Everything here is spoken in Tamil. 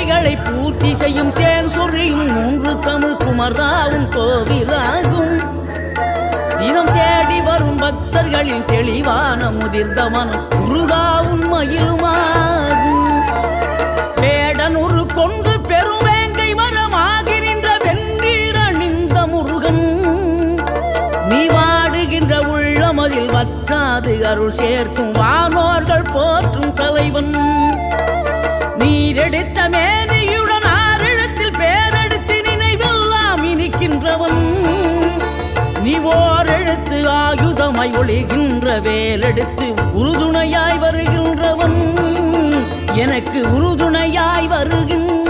தேவைகளை பூர்த்தி செய்யும் தேன் சொறியும் மூன்று தமிழ் குமராவும் கோவிலாகும். தினம் தேடி வரும் பக்தர்களின் தெளிவான முதிர்ந்த மனம் முருகா உண்மையிலுமாகும். வேடனூறு கொண்டு பெருவேங்கை மரமாகி நின்ற வென்றீர் அணிந்த முருகன், நீ வாடுகின்ற உள்ளமதில் வற்றாது அருள் சேர்க்கும் வானோர்கள் போற்றும் தலைவன். நீரெடுத்த மேனியுடன் ஆறிடத்தில் பேரெடுத்து நினைவெல்லாம் இனிக்கின்றவன், நீ ஓரெழுத்து ஆயுதமாய் ஒளிகின்ற வேலெடுத்து உறுதுணையாய் வருகின்றவன், எனக்கு உறுதுணையாய் வருகின்ற